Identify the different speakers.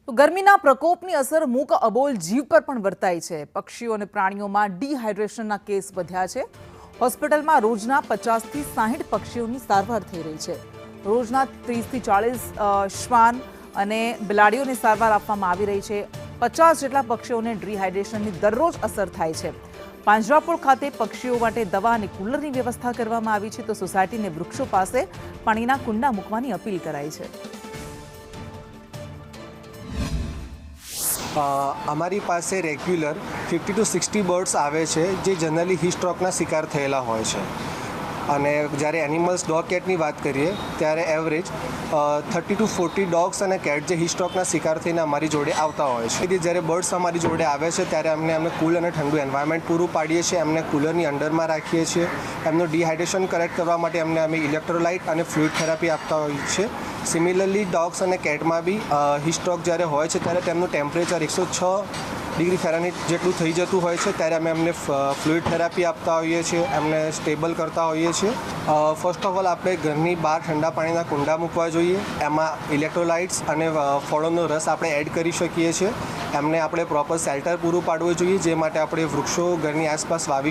Speaker 1: તો ગરમીના પ્રકોપની અસર મૂક અબોલ જીવ પર પણ વર્તાય છે। પક્ષીઓ અને પ્રાણીઓમાં ડિહાઇડ્રેશનના કેસ વધ્યા છે। હોસ્પિટલમાં રોજના 50 થી 60 પક્ષીઓની સારવાર થઈ રહી છે। રોજના 30 થી 40 શ્વાન અને બિલાડીઓને સારવાર આપવામાં આવી રહી છે। 50 જેટલા પક્ષીઓને ડિહાઇડ્રેશનની દરરોજ અસર થાય છે। પાંજરાપોળ ખાતે પક્ષીઓ માટે દવા અને કુલરની વ્યવસ્થા કરવામાં આવી છે, તો સોસાયટીને વૃક્ષો પાસે પાણીના કુંડા મૂકવાની અપીલ કરાઈ છે।
Speaker 2: અમારી પાસે રેગ્યુલર 50 to 60 બર્ડ્સ આવે છે જે જનરલી હીટ સ્ટ્રોકના શિકાર થયેલા હોય છે। અને જ્યારે એનિમલ્સ ડોગ કેટની વાત કરીએ ત્યારે એવરેજ 30 to 40 ડોગ્સ અને કેટ જે હીટ સ્ટ્રોકના શિકાર થઈને અમારી જોડે આવતા હોય છે। જ્યારે બર્ડ્સ અમારી જોડે આવે છે ત્યારે અમને કૂલ અને ઠંડુ એન્વાયરમેન્ટ પૂરું પાડીએ છીએ, એમને કૂલરની અંડરમાં રાખીએ છીએ। એમનું ડિહાઇડ્રેશન કરેક્ટ કરવા માટે અમે ઇલેક્ટ્રોલાઇટ અને ફ્લુઇડ થેરાપી આપતા હોઈએ છીએ। સિમિલરલી ડોગ્સ અને કેટમાં બી હીટ સ્ટ્રોક જ્યારે હોય છે ત્યારે તેમનું ટેમ્પરેચર 106 ડિગ્રી ફેરાનહીટ જેટલું થઈ જતું હોય છે ત્યારે અમે એમને ફ્લુઇડ થેરાપી આપતા હોઈએ છીએ, એમને સ્ટેબલ કરતા હોઈએ છીએ। ફર્સ્ટ ઓફ ઓલ આપણે ઘરની બહાર ઠંડા પાણીના કુંડા મૂકવા જોઈએ, એમાં ઇલેક્ટ્રોલાઇટ્સ અને ફળોનો રસ આપણે એડ કરી શકીએ છીએ। એમને આપણે પ્રોપર શેલ્ટર પૂરું પાડવું જોઈએ, જે માટે આપણે વૃક્ષો ઘરની આસપાસ વાવી